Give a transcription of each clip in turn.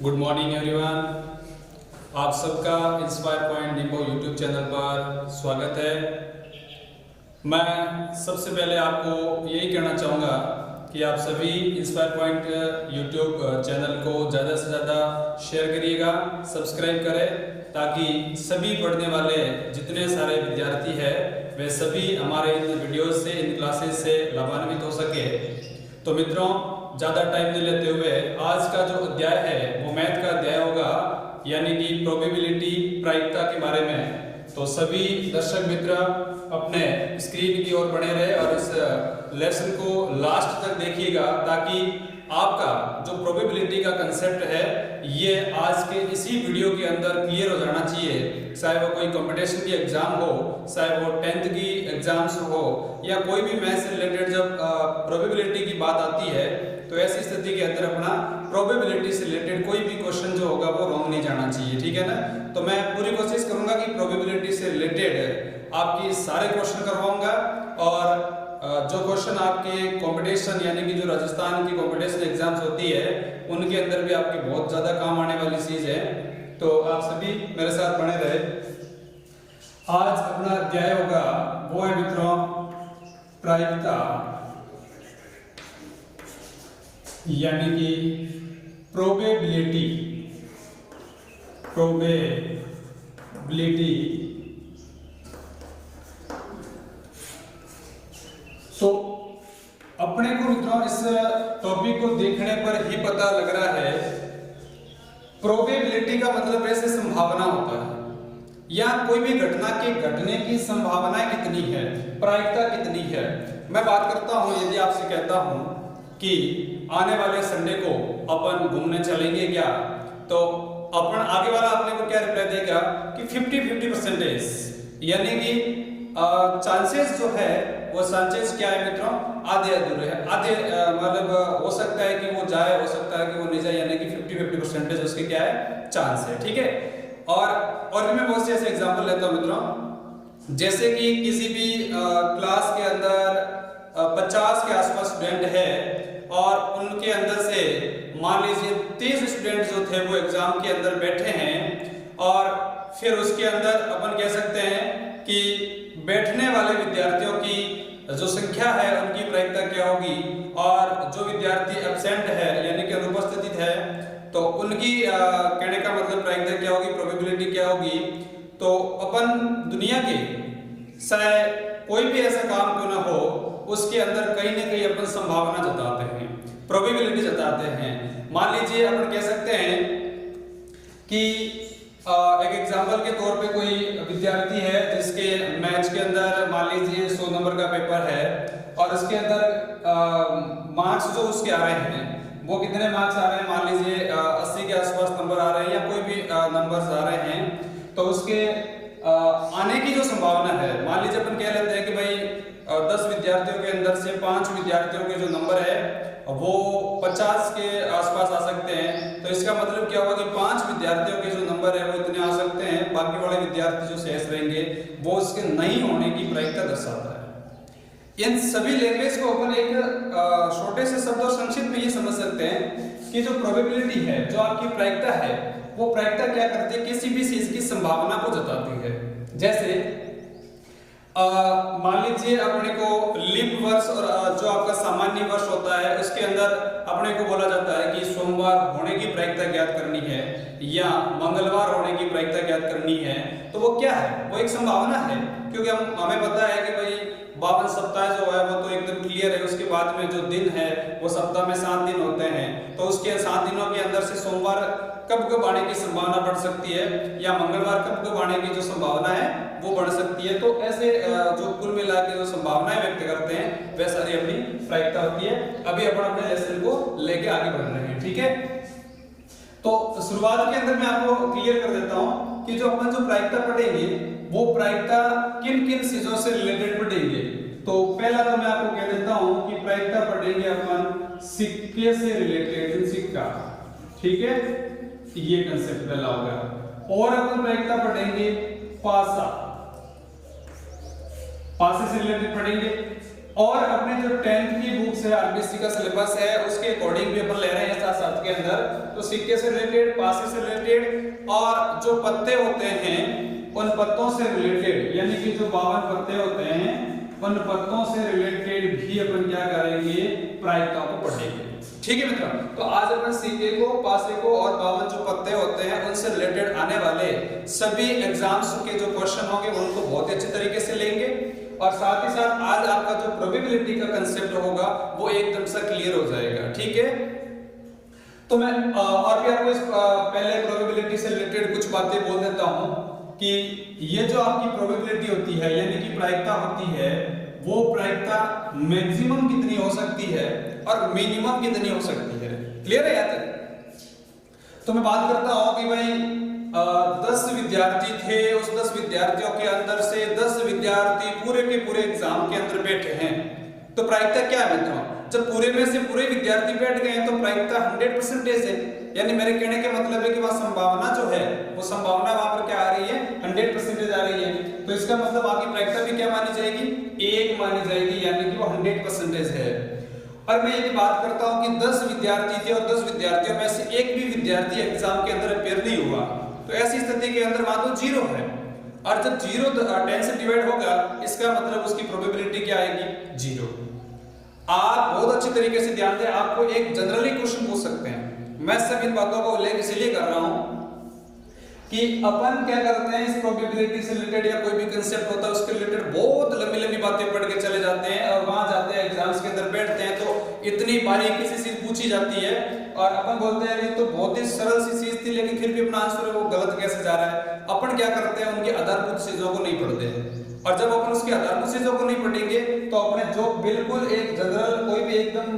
Good morning everyone. आप सबका inspire point depot YouTube channel पर स्वागत है। मैं सबसे पहले आपको यही कहना चाहूँगा कि आप सभी इंस्पायर पॉइंट यूट्यूब चैनल को ज़्यादा से ज़्यादा शेयर करिएगा, सब्सक्राइब करें, ताकि सभी पढ़ने वाले जितने सारे विद्यार्थी हैं वे सभी हमारे इन वीडियोज़ से, इन क्लासेस से लाभान्वित हो सके। तो मित्रों, ज़्यादा टाइम नहीं लेते हुए आज का जो अध्याय है वो मैथ का अध्याय होगा, यानी कि प्रोबेबिलिटी, प्रायिकता के बारे में। तो सभी दर्शक मित्र अपने स्क्रीन की ओर बने रहे और इस लेसन को लास्ट तक देखिएगा, ताकि आपका जो प्रोबेबिलिटी का कंसेप्ट है ये आज के इसी वीडियो के अंदर क्लियर हो जाना चाहिए। चाहे वो कोई कंपटीशन की एग्जाम हो, चाहे वो 10th की एग्जाम्स हो, या कोई भी मैथ से रिलेटेड जब प्रोबेबिलिटी की बात आती है तो ऐसी स्थिति के अंदर अपना प्रोबेबिलिटी से रिलेटेड कोई भी क्वेश्चन जो होगा वो रॉन्ग नहीं जाना चाहिए, ठीक है ना। तो मैं पूरी कोशिश करूंगा कि प्रोबेबिलिटी से रिलेटेड आपकी सारे क्वेश्चन करवाऊंगा, और जो क्वेश्चन आपके कंपटीशन यानी कि जो राजस्थान की कंपटीशन एग्जाम्स होती है उनके अंदर भी आपके बहुत ज़्यादा काम आने वाली चीज़ है। तो आप सभी मेरे साथ बने रहे। आज अपना अध्याय होगा वो है मित्रों प्रायिकता, यानी कि प्रोबेबिलिटी। तो अपने को मित्रों इस टॉपिक को देखने पर ही पता लग रहा है, प्रोबेबिलिटी का मतलब वैसे संभावना होता है, या कोई भी घटना के घटने की संभावना कितनी है, प्रायिकता कितनी है। मैं बात करता हूं, यदि आपसे कहता हूं कि आने वाले संडे को अपन घूमने चलेंगे क्या, तो अपन आगे वाला अपने को क्या रिप्लाई देगा कि 50-50%, यानी कि चांसेस जो है वो चांसेस क्या है मित्रों, आधे अधूरे है। आधे मतलब हो सकता है कि वो जाए, हो सकता है कि वो नहीं जाए, यानी कि 50-50% उसके क्या है, चांस है, ठीक है। और भी मैं बहुत से ऐसे एग्जांपल लेता हूं मित्रों, जैसे कि किसी भी क्लास के अंदर 50 के आसपास स्टूडेंट है और उनके अंदर से मान लीजिए 30 स्टूडेंट जो थे वो एग्जाम के अंदर बैठे हैं, और फिर उसके अंदर अपन कह सकते हैं कि बैठने वाले विद्यार्थियों की जो संख्या है उनकी प्रायिकता क्या होगी, और जो विद्यार्थी एब्सेंट है यानी कि अनुपस्थित है तो उनकी कहने का मतलब प्रायिकता क्या होगी, प्रोबेबिलिटी क्या होगी। तो अपन दुनिया के चाहे कोई भी ऐसा काम क्यों ना हो उसके अंदर कहीं ना कहीं अपन संभावना जताते हैं, प्रोबेबिलिटी जताते हैं। मान लीजिए अपन कह सकते हैं कि एक एग्जांपल के तौर पे कोई विद्यार्थी है जिसके मैथ्स के अंदर मान लीजिए 100 नंबर का पेपर है, और इसके अंदर मार्क्स जो उसके आ रहे हैं वो कितने मार्क्स आ रहे हैं, मान लीजिए 80 के आसपास नंबर आ रहे हैं, या कोई भी नंबर्स आ रहे हैं, तो उसके आने की जो संभावना है, मान लीजिए अपन कह लेते हैं कि भाई 10 विद्यार्थियों के अंदर से 5 विद्यार्थियों के जो नंबर है वो 50 के आसपास आ सकते हैं। तो इसका मतलब क्या होगा कि 5 विद्यार्थियों के जो नंबर है वो इतने आ सकते हैं, बाकी वाले विद्यार्थी जो शेष रहेंगे वो उसके नहीं होने की प्रायिकता दर्शाता है। इन सभी लैंग्वेज को अपन एक छोटे से शब्द और संक्षिप्त में ये समझ सकते हैं कि जो प्रोबेबिलिटी है, जो आपकी प्रायिकता है, वो प्रायिकता क्या करती है, किसी भी चीज की संभावना को जताती है। जैसे मान लीजिए अपने को लीप वर्ष और जो आपका सामान्य वर्ष होता है उसके अंदर अपने को बोला जाता है कि सोमवार होने की प्रायिकता ज्ञात करनी है या मंगलवार होने की प्रायिकता ज्ञात करनी है। तो वो क्या है, वो एक संभावना है, क्योंकि हमें पता है कि भाई 52 सप्ताह जो है वो तो एकदम क्लियर है। उसके बाद में जो दिन है वो सप्ताह में 7 दिन होते हैं, तो उसके 7 दिनों के अंदर से सोमवार कब आने की संभावना बढ़ सकती है, या मंगलवार कब आने की जो संभावना है वो बढ़ सकती है। तो ऐसे जो कुल मिला के जो संभावनाएं व्यक्त करते हैं वह सारी अपनी प्रायिकता होती है। अभी अपन अपने लेसन को लेके आगे बढ़ रहे हैं, ठीक है। तो शुरुआत के अंदर मैं आपको क्लियर कर देता हूं कि जो अपन जो प्रायिकता पढ़ेंगे वो प्रायिकता किन किन चीजों से रिलेटेड पढ़ेंगे। तो पहला तो मैं आपको कह देता हूं कि प्रायिकता पढ़ेंगे अपन सिक्के से रिलेटेड, सिक्का, ठीक है, ये कंसेप्ट पहला होगा। और अपन प्रायिकता पढ़ेंगे पासा, पासे से रिलेटेड पढ़ेंगे। और अपने जो 10th की बुक्स है, आरबीसी का सिलेबस है, उसके अकॉर्डिंग भी अपन ले रहे हैं साथ साथ के अंदर। तो सिक्के से रिलेटेड, पासे से रिलेटेड और जो पत्ते होते हैं उन पत्तों से रिलेटेड, यानी कि जो 52 पत्ते होते हैं उन पत्तों से रिलेटेड भी अपन क्या करेंगे, प्रायिकताओं को पढ़ेंगे। ठीक है मित्रों, तो आज अपन सिक्के को, पासे को और 52 जो पत्ते होते हैं उनसे रिलेटेड आने वाले सभी एग्जाम्स के जो क्वेश्चन होंगे उनको बहुत अच्छे तरीके से लेंगे और साथ ही साथ आज आपका जो प्रोबेबिलिटी का कंसेप्ट होगा वो एकदम से क्लियर हो जाएगा। ठीक है, तो मैं और भी आपको इस पहले प्रोबेबिलिटी से रिलेटेड कुछ बातें बोल देता हूं कि ये जो आपकी प्रोबेबिलिटी होती है यानी कि प्रायिकता होती है, वो प्रायिकता मैक्सिमम कितनी हो सकती है और मिनिमम कितनी हो सकती है। क्लियर है यार? तो मैं बात करता हूं कि भाई 10 विद्यार्थी थे, उस 10 विद्यार्थियों के अंदर से 10 विद्यार्थी पूरे के पूरे एग्जाम के अंदर बैठे हैं, तो प्रायिकता क्या है मित्रों? जब पूरे में से पूरे विद्यार्थी बैठ गए हैं तो प्रायिकता 100% है, यानी मेरे कहने के मतलब है कि वहां संभावना जो है वो संभावना वहां पर क्या आ रही है, 100% आ रही है। तो इसका मतलब आपकी प्रायिकता भी क्या मानी जाएगी, 1 मानी जाएगी, यानी कि वो 100% है। और मैं ये बात करता हूं कि 10 विद्यार्थी थे और 10 विद्यार्थियों में से एक भी विद्यार्थी एग्जाम के अंदर अपेयर नहीं हुआ, तो ऐसी स्थिति के अंदर वहां तो 0 है। और जब 0 10 से डिवाइड होगा इसका मतलब उसकी प्रोबेबिलिटी क्या आएगी, 0। आप बहुत अच्छे तरीके से ध्यान दें, आपको एक जनरली क्वेश्चन पूछ सकते हैं। मैं सब इन बातों का उल्लेख इसलिए कर रहा हूं कि अपन क्या करते हैं, इस प्रोबेबिलिटी से रिलेटेड या कोई भी कांसेप्ट होता है उसके रिलेटेड बहुत लंबी लंबी बातें पढ़ के चले जाते हैं और वहां जाते हैं एग्जाम्स के अंदर बैठते हैं तो इतनी बारीकी से चीज पूछी जाती है और अपन बोलते हैं ये तो बहुत ही सरल सी चीज थी लेकिन फिर भी अपना आंसर वो गलत कैसे जा रहा है। अपन क्या करते हैं, उनकी आधारभूत चीजों को नहीं पढ़ते और जब अपन उसकी आधारभूत चीजों को नहीं पढ़ेंगे तो अपने जो बिल्कुल एक जनरल कोई भी एकदम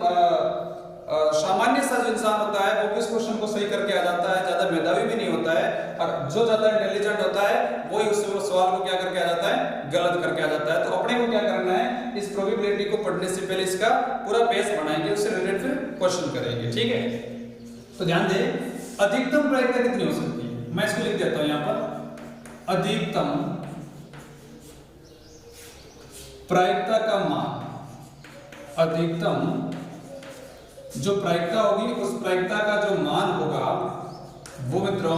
सामान्य सा जो इंसान होता है वो इस क्वेश्चन को सही करके आ जाता है, ज्यादा मेधावी भी नहीं होता है और जो ज्यादा इंटेलिजेंट होता है वो ही उस सवाल को क्या करके आ जाता है, गलत करके आ जाता है। तो अपने को क्या करना है, इस प्रोबेबिलिटी को पढ़ने से पहले इसका पूरा बेस बनाएंगे, उससे रिलेटेड फिर क्वेश्चन करेंगे। ठीक है, तो ध्यान दें, अधिकतम प्रायिकता कितनी हो सकती है, मैं इसको लिख देता हूं यहां पर, अधिकतम प्रायिकता का मान, अधिकतम जो प्रायिकता होगी उस प्रायिकता का जो मान होगा वो मित्रों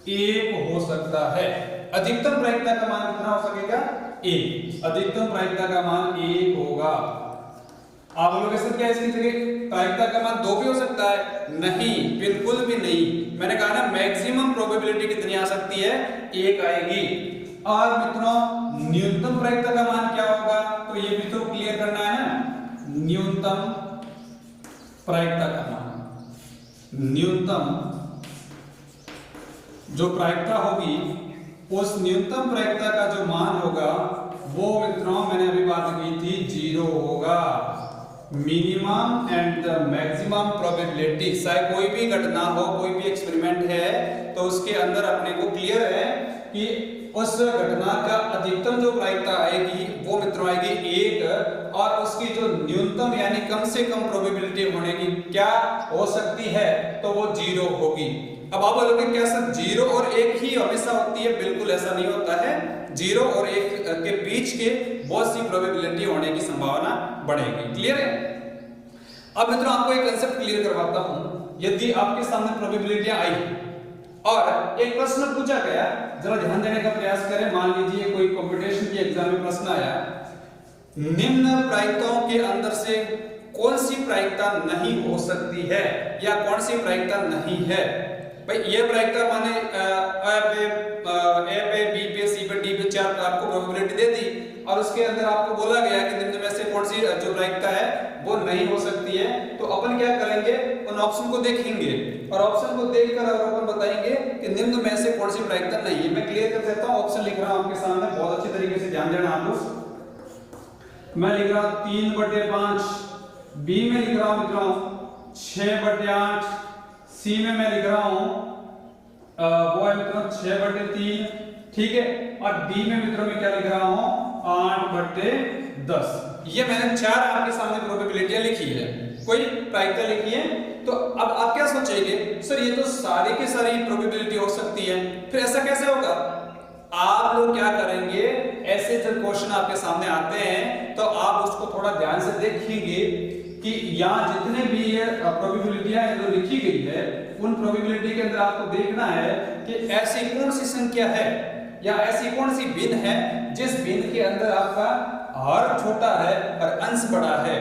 1 हो सकता है। अधिकतम प्रायिकता का मान कितना हो सकेगा, 1। अधिकतम प्रायिकता का मान 1 होगा। आप लोग ऐसा क्या इसकी जगह प्रायिकता का मान 2 भी हो सकता है? नहीं, बिल्कुल भी नहीं। मैंने कहा ना मैक्सिमम प्रोबेबिलिटी कितनी आ सकती है, 1 आएगी। और मित्रों न्यूनतम प्रायिकता का मान क्या होगा, तो ये भी तो क्लियर करना है ना। न्यूनतम प्रायिकता का मान, न्यूनतम जो प्रायिकता होगी उस न्यूनतम प्रायिकता का जो मान होगा वो मित्रों मैंने अभी बात की थी 0 होगा। Minimum and the maximum probability, चाहे कोई भी घटना हो, कोई भी एक्सपेरिमेंट है तो उसके अंदर अपने को क्लियर है कि उस घटना का अधिकतम जो प्रायिकता आएगी वो मित्रों आएगी 1 और उसकी जो न्यूनतम यानी कम से कम प्रोबेबिलिटी होने की क्या हो सकती है तो वो 0 होगी। अब आप बोलोगे क्या सर 0 और 1 ही हमेशा होती है? बिल्कुल ऐसा नहीं होता है, 0 और 1 के बीच के बहुत सी प्रोबेबिलिटी होने की संभावना बढ़ेगी। क्लियर है? अब मित्रों आपको एक कांसेप्ट क्लियर करवाता हूं। यदि आपके सामने प्रोबेबिलिटियां आई और एक प्रश्न पूछा गया, जरा ध्यान देने का प्रयास करें। मान लीजिए कोई कंपटीशन के एग्जाम में प्रश्न आया, निम्न प्रायिकताओं के अंदर से कौन सी प्रायिकता नहीं हो सकती है या कौन सी प्रायिकता नहीं है। भाई ये प्रायिकता माने ए पे बी पे सी पे डी पे 4 आपको प्रोबेबिलिटी दे दी और उसके अंदर आपको बोला गया कि निम्न में से कौन सी जो प्रायिकता है वो नहीं हो सकती है। तो अपन क्या करेंगे, उन ऑप्शन को देखेंगे और ऑप्शन को देखकर अपन बताएंगे कि निम्न में से कौन सी प्रायिकता नहीं है। मैं क्लियर कर देता हूं, ऑप्शन लिख रहा हूं आपके सामने, बहुत अच्छी तरीके से ध्यान देना आप लोग। मैं लिख रहा हूं 3/5, बी में लिख रहा हूं मित्रों 6/8, सी में मैं लिख रहा हूं वो है मित्रों 6/3, ठीक है। और डी में मित्रों में क्या लिख रहा हूं 8/10। ये मैंने 4 आपके सामने प्रोबेबिलिटियां लिखी है, कोई प्रायिकता लिखी है। तो अब आप क्या सोचेंगे, सर ये तो सारी की सारी प्रोबेबिलिटी हो सकती है, फिर ऐसा कैसे होगा? आप लोग क्या करेंगे, ऐसे जब क्वेश्चन आपके सामने आते हैं तो आप उसको थोड़ा ध्यान से देखेंगे कि यहाँ जितने भी ये प्रोबेबिलिटियां जो लिखी गई है उन प्रोबेबिलिटी के अंदर आपको देखना है कि ऐसी कौन सी संख्या है या ऐसी कौन सी भिन्न है जिस भिन्न के अंदर आपका हर छोटा है और अंश बड़ा है।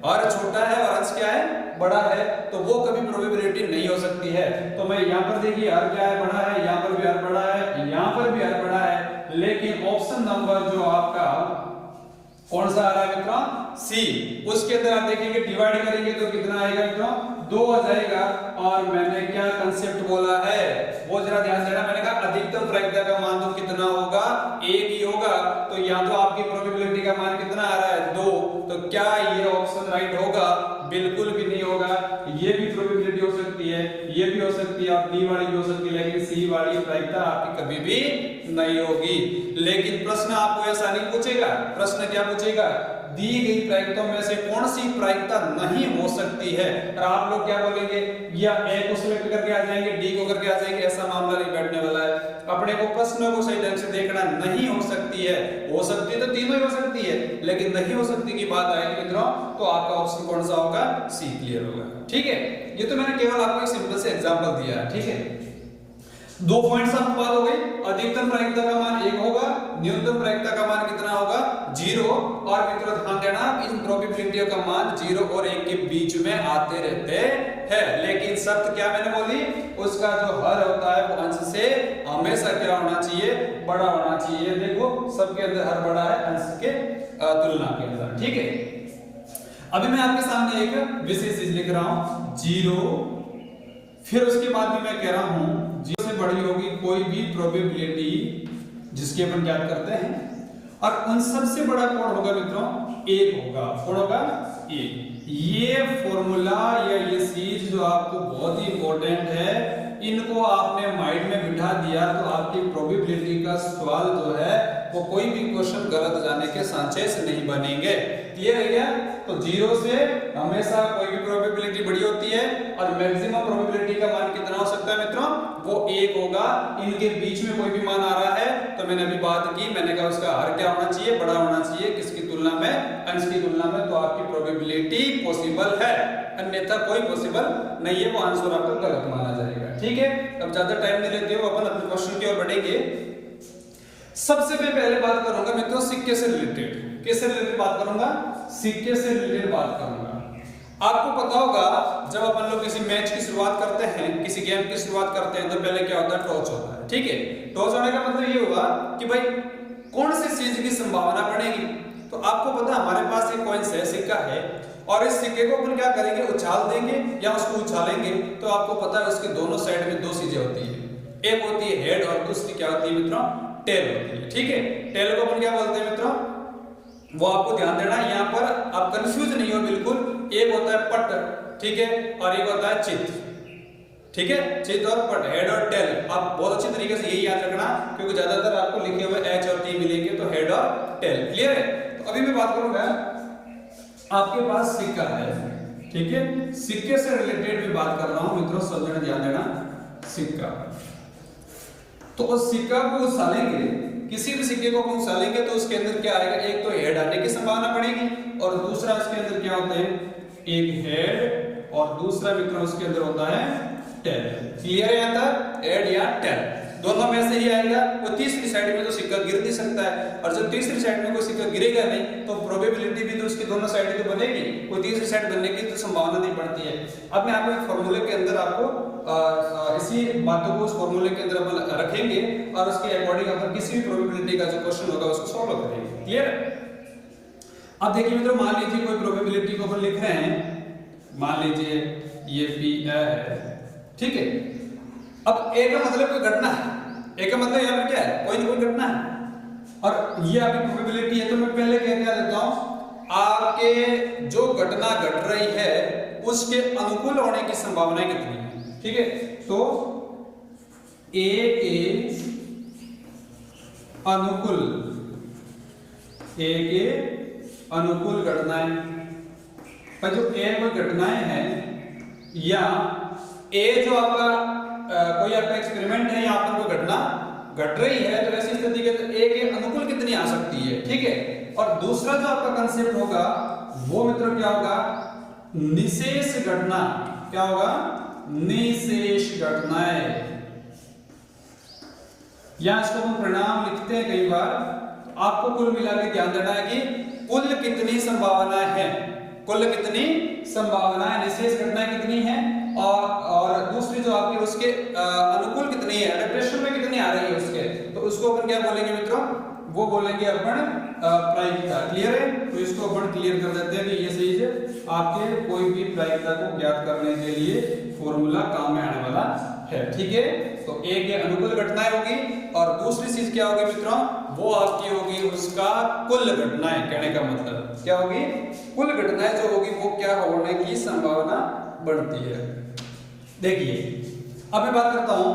हर छोटा है और अंश क्या है, बड़ा है, तो वो कभी प्रोबेबिलिटी नहीं हो सकती है। तो मैं यहाँ पर देखिए हर क्या है, बड़ा है, यहाँ पर भी हर बड़ा है, यहाँ पर भी हर बड़ा है, लेकिन ऑप्शन नंबर जो आपका कौन सा आ रहा है मित्रों, सी, उसके अंदर आप देखेंगे डिवाइड करेंगे तो कितना आएगा मित्रों, 2 आ जाएगा। और मैंने क्या कंसेप्ट बोला है वो जरा ध्यान देना, मैंने कहा अधिकतम प्रायिकता का मान तो कितना होगा, 1 ही होगा। तो या तो आपकी प्रोबेबिलिटी का मान कितना आ रहा है, 2, तो क्या ये ऑप्शन राइट होगा, बिल्कुल भी नहीं होगा। ये भी प्रोबेबिलिटी हो सकती है, ये भी हो सकती है, और डी वाली भी हो सकती है, लेकिन सी वाली प्रायिकता आपकी कभी भी नहीं होगी। लेकिन प्रश्न आपको ऐसा नहीं पूछेगा, प्रश्न क्या पूछेगा, दी गई प्रायिकताओं में से कौन सी प्रायिकता नहीं हो सकती है। और आप लोग क्या बोलेंगे, या ए को सिलेक्ट करके आ जाएंगे, डी को करके आ जाएंगे, ऐसा मामला नहीं बैठने वाला है। अपने को प्रश्नों को सही ढंग से देखना, नहीं हो सकती है, हो सकती तो तीनों ही हो सकती है, लेकिन नहीं हो सकती की बात आएगी मित्रों तो आपका ऑप्शन कौन सा होगा, सी क्लियर होगा। ठीक है, ये तो मैंने केवल आपको एक सिंपल से एग्जांपल दिया है। ठीक है, 2 पॉइंट्स आपको बात हो गई, अधिकतम प्रायिकता का मान 1 होगा, न्यूनतम प्रायिकता का मान कितना होगा, 0। और मित्रों ध्यान देना, इन प्रोबेबिलिटियों का मान 0 और 1 के बीच में आते रहते हैं, लेकिन शर्त क्या मैंने बोली, उसका जो हर होता है वो अंश से हमेशा क्या होना चाहिए, बड़ा होना चाहिए। देखो सबके अंदर हर बड़ा है अंश के तुलना के अंदर। ठीक है, अभी मैं आपके सामने एक विशेष चीज लिख रहा हूं, 0, फिर उसके बाद भी मैं कह रहा हूं 0 से बड़ी होगी कोई भी प्रोबेबिलिटी जिसकी अपन ज्ञात करते हैं, और उन सबसे बड़ा कौन होगा मित्रों, 1 होगा। कौन होगा, 1। ये फॉर्मूला या ये चीज जो आपको बहुत ही इंपॉर्टेंट है, इनको आपने माइंड में बिठा दिया तो आपकी प्रोबेबिलिटी का सवाल जो है वो कोई भी क्वेश्चन गलत जाने के चांसेस नहीं बनेंगे। क्लियर है क्या? तो 0 से हमेशा कोई भी प्रोबेबिलिटी बड़ी होती है, और मैक्सिमम प्रोबेबिलिटी का मान कितना हो सकता है मित्रों, वो 1 होगा। इनके बीच में कोई भी मान आ रहा है तो मैंने अभी बात की, मैंने कहा उसका हर क्या होना चाहिए, बड़ा होना चाहिए, किसकी तुलना में, अंश की तुलना में, तो आपकी प्रोबेबिलिटी पॉसिबल है, अन्यथा कोई पॉसिबल नहीं है, वो आंसर आपका गलत माना जाएगा। ठीक है, अब ज्यादा टाइम नहीं लेते हो, अपन अपने क्वेश्चन की ओर बढ़ेंगे। सबसे पहले बात करूंगा मित्रों सिक्के से रिलेटेड। किससे रिलेटेड बात करूंगा, सिक्के से रिलेटेड बात करूंगा। आपको पता होगा जब अपन लोग किसी मैच की शुरुआत करते हैं, किसी गेम की शुरुआत करते हैं, तो पहले क्या होता है, टॉस होता है। ठीक है, टॉस होने का मतलब ये हुआ कि भाई कौन सी चीज की संभावना बढ़ेगी। तो आपको पता हमारे पास एक कॉइन्स है, सिक्का है, और इस सिक्के को अपन क्या करेंगे, उछाल देंगे या उसको उछालेंगे, तो आपको पता है उसके दोनों साइड में 2 चीजें होती है, एक होती है हेड और दूसरी क्या होती है मित्रों, टेल होती है। ठीक है, टेल को अपन क्या बोलते हैं मित्रों, वो आपको ध्यान देना है, यहाँ पर आप कंफ्यूज नहीं हो बिल्कुल। एक होता है पट, ठीक है, और एक होता है चित। ठीक है, चित और पट, हेड और टेल, आप बहुत अच्छी तरीके से यही याद रखना, क्योंकि ज्यादातर आपको लिखे हुए एच और टी मिलेंगे, तो हेड और टेल। क्लियर है? तो अभी मैं बात करूंगा, आपके पास सिक्का है, ठीक है, सिक्के से रिलेटेड भी बात कर रहा हूं मित्रों, सब जने ध्यान देना। सिक्का, तो उस सिक्का को उछालेंगे, किसी भी सिक्के को हम उछालेंगे तो उसके अंदर क्या आएगा, एक तो हेड आने की संभावना बढ़ेगी, और दूसरा उसके अंदर क्या होता है, एक हेड, और दूसरा मित्रों उसके अंदर होता है टेल। क्लियर है? यहाँ तक हेड या टेल दोनों में से ही आएगा। वो तीसरी साइड में तो सिक्का गिर नहीं सकता है, और जब तीसरी साइड में कोई सिक्का गिरेगा नहीं तो प्रोबेबिलिटी भी तो उसकी दोनों साइड तो बनेगी, कोई तीसरी साइड बनने की तो संभावना नहीं बढ़ती है। अब मैं आपको एक फॉर्मूले के अंदर आपको इसी बातों को उस फॉर्मूले के अंदर अपन रखेंगे, और उसके अकॉर्डिंग अपन किसी भी प्रोबेबिलिटी का जो क्वेश्चन होगा उसको सॉल्व करेंगे। क्लियर? अब देखिए मित्रों, मान लीजिए कोई प्रोबेबिलिटी को अपन लिख रहे हैं, मान लीजिए ये पी है, ठीक है। अब ए का मतलब कोई घटना है, ए का मतलब यहाँ पे क्या है, कोई ना कोई घटना है, और ये आपकी प्रोबेबिलिटी है। तो मैं पहले क्या देता हूं, आपके जो घटना घट रही है उसके अनुकूल होने की संभावना कितनी है। ठीक है, तो ए के अनुकूल, ए के अनुकूल घटनाएं, पर जो ए कोई घटनाएं हैं, या ए जो आपका कोई आपका एक्सपेरिमेंट है, या आपका कोई घटना घट रही है तो ऐसी स्थिति के ए के अनुकूल कितनी आ सकती है, ठीक है। और दूसरा जो आपका कंसेप्ट होगा वो मित्रों क्या होगा, निशेष घटना। क्या होगा, निशेष घटनाएं, या इसको हम परिणाम लिखते हैं कई बार। तो आपको कुल मिला के ध्यान देना है कि कुल कितनी संभावनाएं हैं, कुल कितनी संभावनाएं, निशेष घटनाएं कितनी हैं, और दूसरी जो आपकी उसके अनुकूल कितनी है, अडेप्टेशन में कितनी आ रही है उसके, तो उसको अपन क्या बोलेंगे मित्रों, वो बोलेंगे अपन प्रायिकता। क्लियर है, तो इसको अपन क्लियर कर देते हैं कि ये सही है। आपके कोई भी प्रायिकता को ज्ञात करने के लिए फॉर्मूला काम में आने वाला है, ठीक है। तो ए के अनुकूल घटनाएं होगी और दूसरी चीज क्या होगी मित्रों, वो आपकी होगी उसका कुल घटनाएं। कहने का मतलब क्या होगी, कुल घटनाएं जो होगी वो क्या होने की संभावना बढ़ती है। देखिए अब मैं बात करता हूं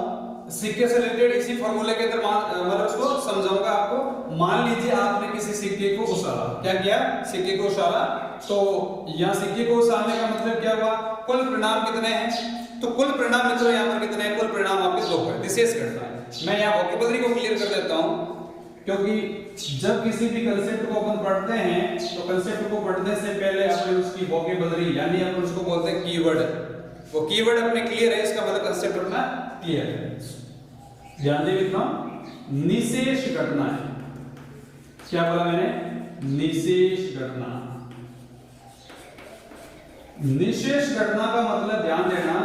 सिक्के से रिलेटेड, इसी फॉर्मूले के अंदर मतलब उसको समझाऊंगा आपको। मान लीजिए आपने किसी सिक्के को उछाला, क्या किया, सिक्के को उछाला, तो यहाँ सिक्के को उछालने का मतलब क्या हुआ, कुल परिणाम कितने हैं, तो कुल परिणाम मित्रों यहाँ पर कितने हैं, कुल परिणाम आपके 2 है, विशेष घटना है। मैं यहाँ वोकैबुलरी को क्लियर कर देता हूँ, क्योंकि जब किसी भी कंसेप्ट को अपन पढ़ते हैं तो कंसेप्ट को पढ़ने से पहले अपन उसकी वोकैबुलरी यानी अपन उसको बोलते हैं कीवर्ड, वो कीवर्ड अपने क्लियर है, इसका मतलब कंसेप्ट अपना क्लियर है। ध्यान दें मित्रों, निशेष घटना है, क्या बोला मैंने, निशेष घटना। निशेष घटना का मतलब ध्यान देना,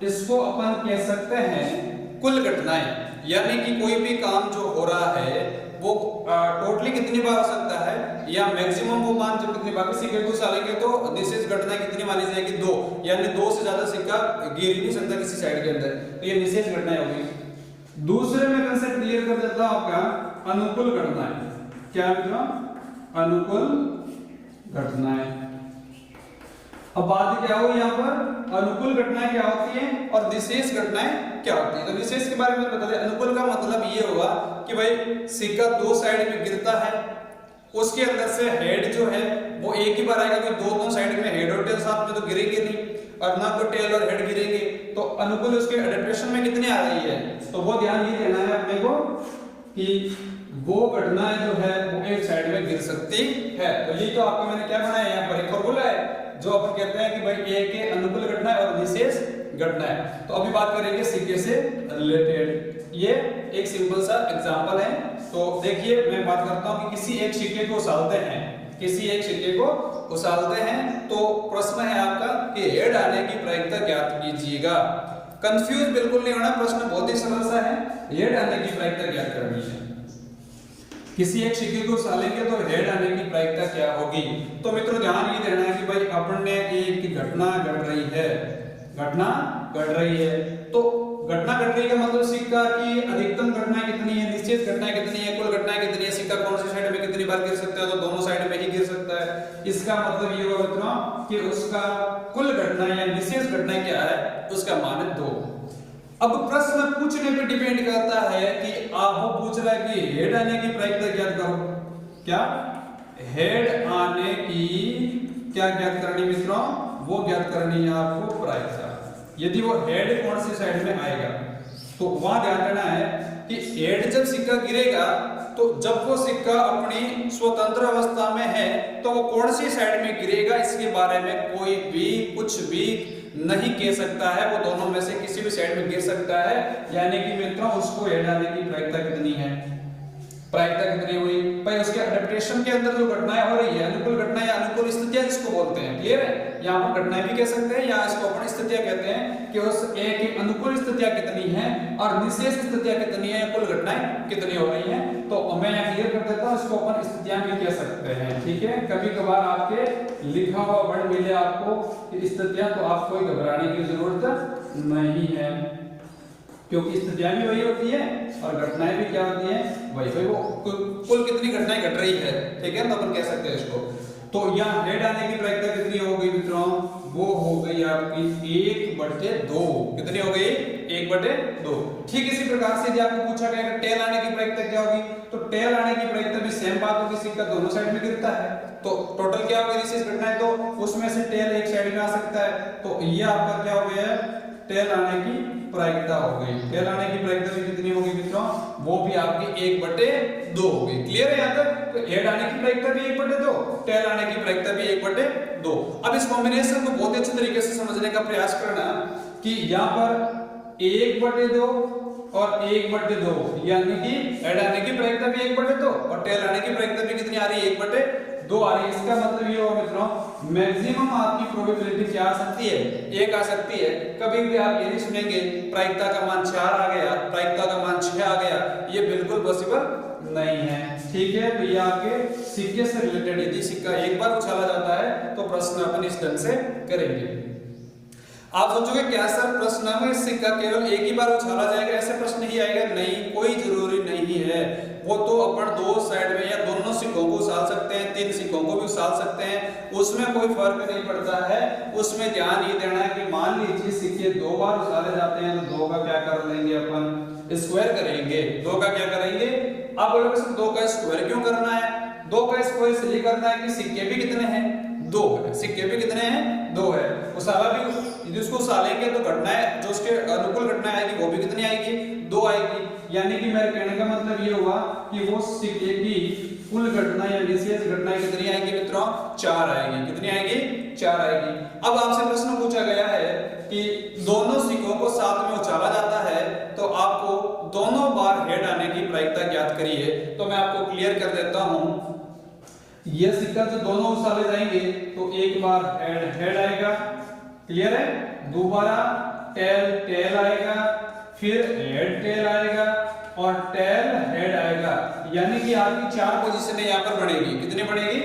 इसको अपन कह सकते हैं कुल घटनाएं, यानी कि कोई भी काम जो हो रहा है वो टोटली कितनी बार हो सकता है, या मैक्सिमम वो मान जब कितनी बार सिक्के को उछालेंगे तो निशेष घटनाएं कितनी मानी जाएगी, 2, यानी 2 से ज्यादा सिक्का गिर ही नहीं सकता किसी साइड के अंदर, तो ये निशेष घटनाएं होगी। दूसरे में कंसेप्ट क्लियर कर देता हूं आपका अनुकूल घटनाएं। क्या मित्रों, अनुकूल घटनाएं। अब बात क्या हुई यहाँ पर, अनुकूल घटनाएं क्या होती हैं और विशेष घटनाएं क्या होती हैं। तो विशेष के बारे में बता दें, अनुकूल का मतलब ये होगा कि भाई सिक्का 2 साइड में गिरता है, उसके अंदर से हेड जो है वो एक ही बार आएगा, कि दोनों साइड में हेड और टेल साथ में तो गिरेंगे नहीं, और ना तो टेल और हेड गिरेंगे, तो अनुकूल उसके एडेप्टेशन में कितनी आ रही है, तो वो ध्यान ये देना है अपने को कि वो घटनाएं जो है वो एक साइड में गिर सकती है। तो ये तो आपको मैंने क्या बनाया, यहाँ पर एक फॉर्मूला है जो अपन कहते हैं कि भाई ए के अनुकूल घटना और विशेष घटना है। तो अभी बात करेंगे सिक्के से रिलेटेड, ये एक सिंपल सा एग्जांपल है। तो देखिए मैं बात करता हूं कि किसी एक सिक्के को उछालते हैं, किसी एक सिक्के को उछालते हैं, तो प्रश्न है आपका कि हेड आने की प्रायिकता ज्ञात कीजिएगा। कंफ्यूज बिल्कुल नहीं होना, प्रश्न बहुत ही सरल सा है, हेड आने की प्रायिकता ज्ञात करनी है। किसी एक सिक्के को उछालेंगे तो हेड आने की प्रायिकता क्या होगी। तो मित्रों ध्यान ये देना है कि भाई अपन ने एक घटना घट रही है, घटना घट रही है, तो घटना घट रही का मतलब सिक्का की अधिकतम घटनाएं कितनी है, निश्चित घटनाएं कितनी है, कुल घटनाएं कितनी है, सिक्का कौन सी साइड में कितनी बार गिर सकता है, तो दोनों साइड में ही गिर सकता है। इसका मतलब ये होगा मित्रों कि उसका कुल घटना या विशेष घटना क्या है, उसका मान है 2। अब प्रश्न पूछने पे डिपेंड करता है कि आप वो पूछ रहा है कि हेड आने की प्रायिकता ज्ञात करो, क्या हेड आने की क्या ज्ञात करनी मित्रों, वो ज्ञात करनी है आपको प्रायिकता। यदि वो हेड कौन सी साइड में आएगा, तो वहां ध्यान देना है कि हेड जब सिक्का गिरेगा तो जब वो सिक्का अपनी स्वतंत्र अवस्था में है तो वो कौन सी साइड में गिरेगा, इसके बारे में कोई भी कुछ भी नहीं कह सकता है, वो दोनों में से किसी भी साइड में गिर सकता है। यानी कि मित्रों उसको हेड आने की प्रायिकता कितनी है, प्रायिकता कितनी हुई भाई, उसके एडेप्टेशन के अंदर जो घटनाएं हो रही है, अनुकूल घटनाएं या अनुकूल स्थितियां जिसको बोलते हैं, क्लियर है, यहाँ पर घटनाएं भी कह सकते हैं या इसको अपन स्थितियां कहते हैं कि उस ए की अनुकूल स्थितियां कितनी है और विशेष स्थितियां कितनी है, कुल घटनाएं कितनी हो रही हैं। तो मैं यहाँ क्लियर कर देता हूँ, इसको अपन स्थितियां भी कह सकते हैं, ठीक है। कभी कभार आपके लिखा हुआ वर्ड मिले आपको स्थितियां, तो आपको घबराने की जरूरत नहीं है, क्योंकि स्थितियां भी वही होती है और घटनाएं भी क्या होती हैं वही। भाई वो कुल कितनी घटनाएं घट रही है, ठीक है, तो अपन कह सकते हैं इसको। तो यहाँ हेड आने की प्रायिकता कितनी हो गई मित्रों, वो हो गई आपकी 1/2। कितनी हो गई, 1/2। ठीक इसी प्रकार से यदि आपको पूछा गया कि टेल आने की प्रायिकता क्या होगी, तो टेल आने की प्रायिकता भी सेम बात होगी, सिक्का दोनों साइड में गिरता है, तो टोटल क्या होगी विशेष घटनाएं, तो उसमें से टेल एक साइड में आ सकता है, तो ये आपका क्या हो गया, टेल आने की प्रायिकता हो गई। टेल आने की प्रायिकता भी कितनी होगी मित्रों, वो भी आपकी 1/2 होगी। क्लियर है यहाँ तक? तो हेड आने की प्रायिकता भी 1/2, टेल आने की प्रायिकता भी 1/2। अब इस कॉम्बिनेशन को बहुत अच्छे तरीके से समझने का प्रयास करना कि यहाँ पर 1/2 और 1/2, यानी कि हेड आने की प्रायिकता भी 1/2 और टेल आने की प्रायिकता भी कितनी आ रही है, 1/2 आ रही है। इसका मतलब ये होगा मित्रों, मैक्सिमम आपकी प्रोबेबिलिटी क्या आ सकती है, 1 आ सकती है। कभी भी आप ये नहीं सुनेंगे प्रायिकता का मान 4 आ गया, प्रायिकता का मान 6 आ गया, ये बिल्कुल पॉसिबल नहीं है। ठीक है, तो ये आपके सिक्के से रिलेटेड, यदि सिक्का एक बार उछाला जाता है तो प्रश्न अपन इस ढंग से करेंगे। आप सोचोगे क्या सर प्रश्न में सिक्का केवल एक ही बार उछाला जाएगा, ऐसे प्रश्न ही आएगा? नहीं, कोई जरूरी नहीं है। वो तो अपन दो साइड में या दोनों सिक्कों को उछाल सकते हैं, 3 सिक्कों को भी उछाल सकते हैं, उसमें कोई फर्क नहीं पड़ता है। उसमें ध्यान ये देना है कि मान लीजिए सिक्के 2 बार उछाले जाते हैं तो 2 का क्या कर लेंगे अपन, स्क्वायर करेंगे। 2 का क्या करेंगे? आप बोलोगे सर 2 का स्क्वायर क्यों करना है? 2 का स्क्वायर इसलिए करना है कि सिक्के भी कितने हैं, 2 है। सिक्के भी कितने हैं, 2 है। उछाला भी, यदि उसको उछालेंगे तो घटनाएं जो उसके अनुकूल घटनाएं आएगी वो भी कितनी आएगी, 2 आएगी। यानी कि मेरे कहने का मतलब ये हुआ कि वो सिक्के की कुल घटना या विशेष घटनाएं कितनी आएगी मित्रों, 4 आएगी। कितनी आएगी, 4 आएगी। अब आपसे प्रश्न पूछा गया है कि दोनों सिक्कों को साथ में उछाला जाता है तो आपको दोनों बार हेड आने की प्रायिकता ज्ञात करिए। तो मैं आपको क्लियर कर देता हूं, ये सिक्का जो दोनों उछाले जाएंगे तो एक बार हेड आएगा, क्लियर है, दोबारा टेल आएगा, फिर हेड टेल आएगा और टेल हेड आएगा। यानी कि आपकी 4 पोजीशन यहाँ पर बनेगी। कितनी बनेगी?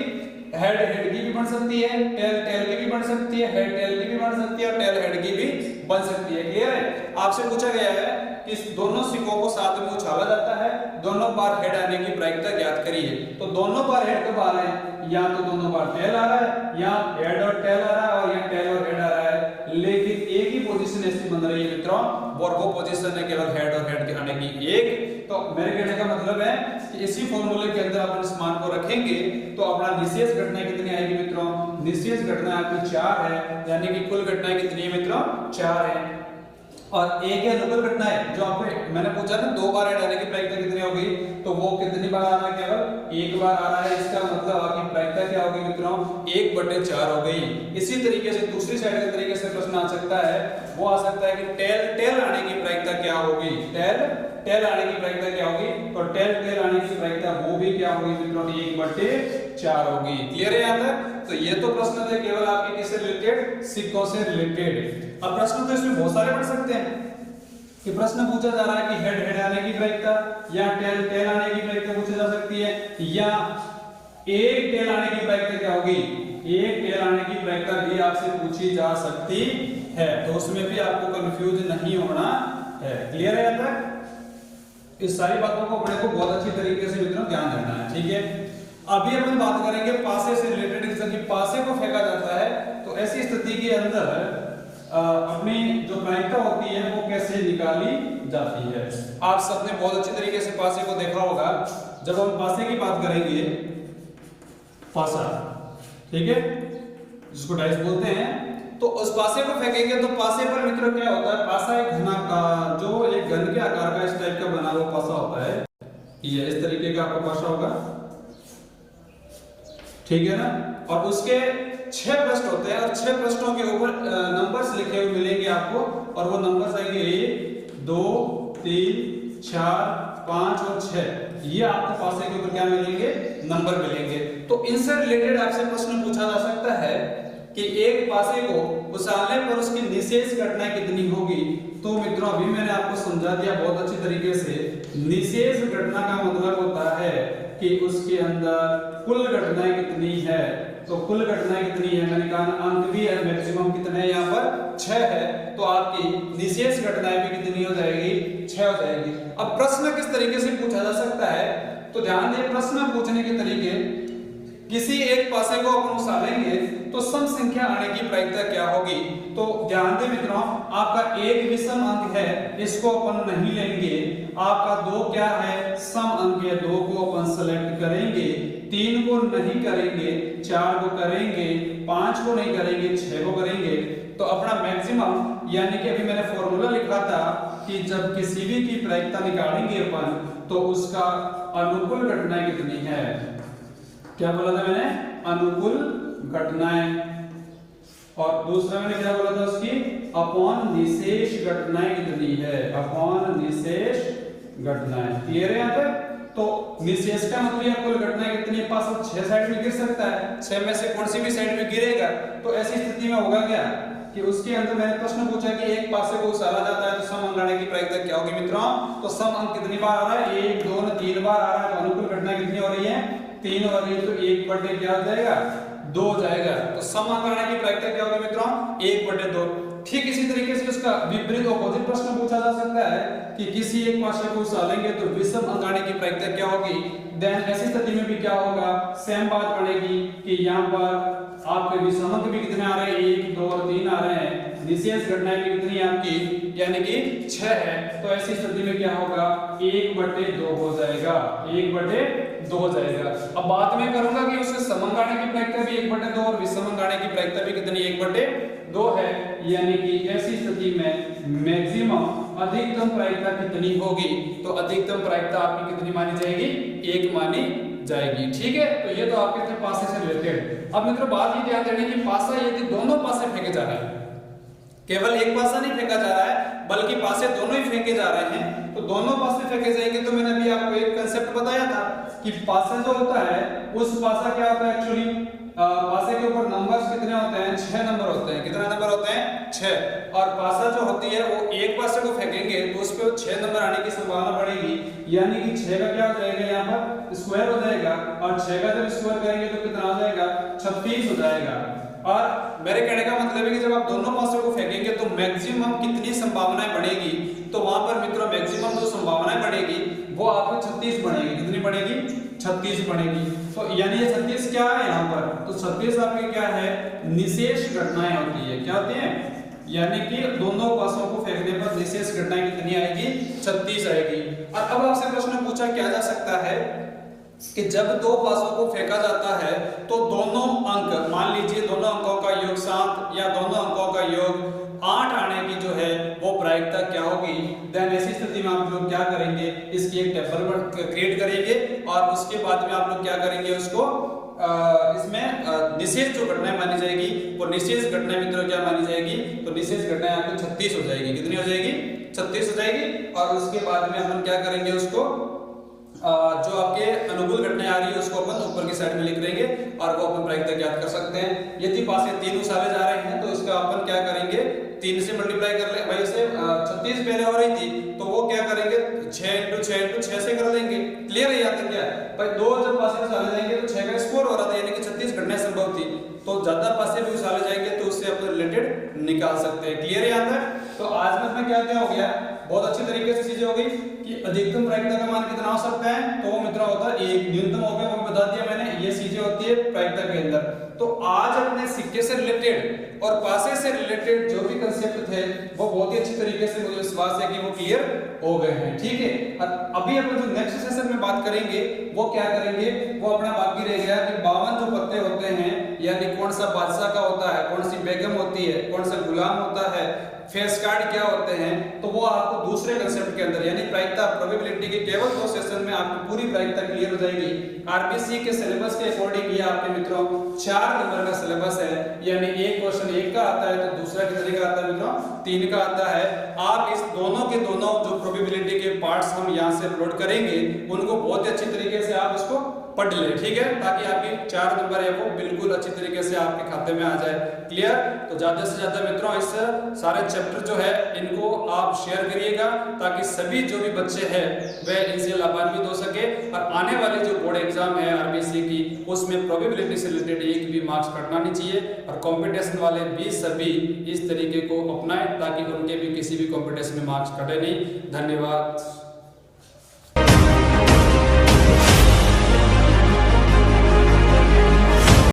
हेड की भी बन सकती है, टेल की भी बन सकती है, हेड टेल की भी बन सकती है और टेल हेड की भी बन सकती है। क्लियर है? आपसे पूछा गया है कि दोनों सिक्कों को साथ में उछाला जाता है, दोनों बार हेड आने की प्रायिकता ज्ञात करिए। तो दोनों बार हेड कब आ रहे हैं? या तो दोनों बार टेल आ रहा है, या हेड और टेल आ रहा है, और या टेल और हेड आ रहा है, लेकिन एक ही पोजीशन ऐसी बन रही है मित्रों, और वो पोजीशन है केवल हेड और हेड के आने की एक। तो मेरे कहने का मतलब है कि इसी फॉर्मूले के अंदर अपन इस मान को रखेंगे तो अपना निशेष घटना कितनी आएगी मित्रों? निशेष घटना आपकी 4 है, यानी कि कुल घटनाएं कितनी है मित्रों? 4 है। और एक है अनुकूल घटनाएं, जो आपको मैंने पूछा ना 2 बार हेड आने की प्रायिकता कितनी होगी, तो वो कितनी बार आ रहा है? केवल 1 बार आ रहा है। इसका मतलब आपकी प्रायिकता क्या होगी मित्रों? 1/4 हो गई। इसी तरीके से दूसरी साइड के तरीके से प्रश्न आ सकता है, वो आ सकता है कि टेल आने की प्रायिकता क्या होगी? टेल आने की प्रायिकता क्या होगी? तो टेल आने की प्रायिकता वो भी क्या होगी मित्रों? 1/4 होगी। क्लियर है यहाँ तक? तो ये तो प्रश्न थे केवल आपके किससे रिलेटेड? सिक्कों से रिलेटेड। अब प्रश्न तो इसमें बहुत सारे पढ़ सकते हैं कि प्रश्न पूछा जा रहा है कि हेड आने की प्रायिकता या टेल आने की प्रायिकता पूछी जा सकती है, या एक टेल आने की प्रायिकता क्या होगी? एक टेल आने की प्रायिकता भी आपसे पूछी जा सकती है। तो उसमें भी आपको कंफ्यूज नहीं होना है। क्लियर है यहाँ तक? इस सारी बातों को अपने को बहुत अच्छी तरीके से मित्रों ध्यान देना है। ठीक है, अभी अपन बात करेंगे पासे से रिलेटेड। जब पासे को फेंका जाता है तो ऐसी स्थिति के अंदर अपनी जो प्रायिकता होती है वो कैसे निकाली जाती है। आप सबने बहुत अच्छे तरीके से पासे को देखा होगा। जब हम पासे की बात करेंगे, पासा, ठीक है, जिसको डाइस बोलते हैं, तो उस पासे को फेंकेंगे तो पासे पर मित्रों क्या होता है? पासा एक घना का, जो एक घन के आकार का इस टाइप का बना हुआ पासा होता है। ये इस तरीके का आपका पासा होगा, ठीक है ना। और उसके 6 पृष्ठ होते हैं और 6 पृष्ठों के ऊपर नंबर्स लिखे हुए मिलेंगे आपको, और वो नंबर्स आएंगे 1 2 3 4 5 और 6। ये आपको पासे के ऊपर क्या मिलेंगे? नंबर मिलेंगे। तो इनसे रिलेटेड आपसे प्रश्न पूछा जा सकता है कि एक पासे को उछालने पर उसकी निशेष घटना कितनी होगी। तो मित्रों अभी मैंने आपको समझा दिया बहुत अच्छी तरीके से। निशेष घटना का मतलब होता है कि उसके अंदर कुल घटनाएं कितनी है। तो कुल घटनाएं कितनी है? मैंने कहा अंक भी है, मैक्सिमम कितने है? यहाँ पर 6 है। तो आपकी निशेष घटनाएं भी कितनी हो जाएगी? 6 हो जाएगी। अब प्रश्न किस तरीके से पूछा जा सकता है, तो ध्यान दें प्रश्न पूछने के तरीके। किसी एक पासे को अपन उछालेंगे तो सम संख्या आने की प्रायिकता क्या होगी। तो ध्यान दें मित्रों, आपका एक विषम अंक है, इसको अपन नहीं लेंगे। आपका 2 क्या है, सम अंक है, 2 को अपन सेलेक्ट करेंगे, 3 को नहीं करेंगे, 4 को करेंगे, 5 को नहीं करेंगे, 6 को करेंगे। तो अपना मैक्सिमम यानी कि अभी मैंने फॉर्मूला लिखा था कि जब किसी भी की प्रायिकता निकालेंगे अपन तो उसका अनुकूल घटनाएं कितनी है। क्या बोला था मैंने, अनुकूल घटनाएं, और दूसरा मैंने क्या बोला था उसकी अपॉन निशेष घटनाएं कितनी है, अपॉन निशेष घटनाएं। क्लियर है यहाँ पे। तो निशेष का मतलब कुल घटनाएं कितनी है, पास 6 साइड में गिर सकता है, 6 में से कौन सी भी साइड में गिरेगा। तो ऐसी स्थिति में होगा क्या कि उसके अंदर मैंने प्रश्न पूछा कि एक पासे को उछाला जाता है तो सम अंक आने की प्रायिकता क्या होगी मित्रों। तो सम अंक कितनी बार आ रहा है, 1 2 3 बार आ रहा है। तो अनुकूल घटना कितनी हो रही है, 3 हो रही है। तो 1/2 क्या हो जाएगा, 2 हो जाएगा। तो सम अंक आने की प्रायिकता क्या होगी मित्रों, 1/2। ठीक इसी तरीके से उसका विपरीत ऑपोजिट प्रश्न पूछा जा सकता है कि किसी एक पासे को उछालेंगे तो विषम अंक आने की प्रायिकता क्या होगी। देन ऐसी स्थिति में भी क्या होगा, सेम बात पड़ेगी कि यहाँ पर आपके विषम अंक भी कितने आ रहे हैं, 1 2 और 3 आ रहे हैं। निशेष घटनाएं भी कितनी है आपकी, यानी कि 6 है। तो ऐसी स्थिति में क्या होगा, 1/2 हो जाएगा, 1/2 हो जाएगा। अब बात मैं करूंगा कि उसके समंक आने की प्रायिकता भी 1/2 और विषम अंक आने की प्रायिकता भी कितनी 1/2 है। यानी कि ऐसी स्थिति में मैक्सिमम अधिकतम प्रायिकता कितनी होगी। तो अधिकतम प्रायिकता आपकी कितनी मानी जाएगी, 1 मानी जाएगी। ठीक है। तो ये तो आपके पासे से रिलेटेड। अब मित्रों बात ये ध्यान देने की, पासा यदि दोनों पासे फेंके जा रहे हैं, केवल एक पासा नहीं फेंका जा रहा है बल्कि पासे दोनों ही फेंके जा रहे हैं, तो दोनों पासे फेंके जाएंगे। तो मैंने अभी आपको एक कांसेप्ट बताया था कि पासा जो होता है उस पासा क्या होता है एक्चुअली, पासे के ऊपर नंबर्स कितने होते हैं, 6 नंबर होते हैं। कितने नंबर होते हैं, 6। और पासा जो होती है वो एक पासे को फेंकेंगे तो उस पे 6 नंबर आने की संभावना बढ़ेगी। यानी कि 6 का क्या हो जाएगा, यहाँ पर स्क्वायर हो जाएगा, और 6 का जब स्क्वायर करेंगे तो कितना हो जाएगा, 36 हो जाएगा। और मेरे कहने का मतलब है कि जब आप दोनों पासों को फेंकेंगे तो मैक्सिमम कितनी संभावनाएं बढ़ेगी। तो वहां पर मित्रों मैक्सिमम जो संभावनाएं बढ़ेगी वो आपको 36 बढ़ेगी। कितनी बढ़ेगी, 36 बढ़ेगी। तो यानी ये 36 क्या है यहाँ पर, तो 36 आपकी क्या है, निशेष घटनाएं होती है। क्या होती है, यानी कि दोनों पासों को फेंकने पर निशेष घटनाएं कितनी आएगी, 36 आएगी। और अब आपसे प्रश्न पूछा क्या जा सकता है कि जब 2 पासों को फेंका जाता है तो दोनों अंक, मान लीजिए दोनों अंकों का योग 7 या दोनों अंकों का योग 8 आने की जो है वो प्रायिकता क्या होगी। देन ऐसी स्थिति में आप लोग क्या करेंगे, इसकी एक टेबल क्रिएट करेंगे और उसके बाद में आप लोग क्या करेंगे, उसको इसमें निशेष जो घटनाएं मानी जाएगी वो निशेष घटनाएं मित्रों क्या मानी जाएगी, तो निशेष घटनाएं आपको 36 हो जाएगी। कितनी हो जाएगी, 36 हो जाएगी। और उसके बाद में अपन क्या करेंगे, उसको जो आपके अनुकूल घटनाएं आ रही है उसको अपन ऊपर की साइड में लिख देंगे और वो अपन प्रायिकता ज्ञात कर सकते हैं। यदि पासे 3 उछाले जा रहे हैं तो इसका अपन क्या करेंगे, 3 से मल्टीप्लाई कर ले। भाई से 36 पहले हो रही थी तो वो क्या करेंगे, 6 से कर देंगे। क्लियर है यहाँ तक क्या है भाई, 2 जब पासे उछाले जाएंगे तो 6 का स्कोर हो रहा था, यानी कि 36 घटनाएं संभव थी। तो ज्यादा पासे भी उछाले जाएंगे तो उससे अपन रिलेटेड निकाल सकते हैं। क्लियर है यहाँ तक। तो आज में क्या क्या हो गया, बहुत अच्छी तरीके से चीजें हो गई कि अधिकतम प्रायिकता का मान कितना हो सकता है, तो वो मित्रों होता है 1। न्यूनतम हो गया वो बता दिया मैंने, ये चीजें होती है प्रायिकता के अंदर। तो आज अपने सिक्के से रिलेटेड और पासे से रिलेटेड जो भी कंसेप्ट थे वो बहुत ही अच्छी तरीके से, मुझे विश्वास है कि वो क्लियर हो गए हैं। ठीक है। अभी अपन जो नेक्स्ट सेशन में बात करेंगे वो क्या करेंगे, वो अपना बाकी रह गया कि 52 जो पत्ते होते हैं, यानी कौन सा बादशाह का होता है, कौन सी बेगम होती है, कौन सा गुलाम होता है, फेस कार्ड क्या होते हैं, तो वो आपको दूसरे कंसेप्ट के अंदर यानी प्रायिकता प्रोबेबिलिटी के केवल 2 सेशन में आपकी पूरी प्रायिकता क्लियर हो जाएगी। आरबीसी के सिलेबस के अकॉर्डिंग ये आपके मित्रों 4 नंबर का सिलेबस है, यानी एक क्वेश्चन 1 का आता है तो दूसरा कितने का आता है मित्रों, 3 का आता है। आप इस दोनों के दोनों जो प्रोबेबिलिटी के पार्ट्स हम यहाँ से अपलोड करेंगे उनको बहुत ही अच्छी तरीके से आप इसको पढ़ ले। ठीक है, ताकि आपकी 4 नंबर है वो बिल्कुल अच्छी तरीके से आपके खाते में आ जाए। क्लियर। तो ज्यादा से ज्यादा मित्रों इस सारे चैप्टर जो है इनको आप शेयर करिएगा ताकि सभी जो भी बच्चे हैं वे इनसे लाभान्वित हो सके। और आने वाले जो बोर्ड एग्जाम है आरबीसी की, उसमें प्रोबेबिलिटी से रिलेटेड एक भी मार्क्स कटना नहीं चाहिए और कंपटीशन वाले भी सभी इस तरीके को अपनाएं ताकि उनके भी किसी भी कंपटीशन में मार्क्स कटे नहीं। धन्यवाद।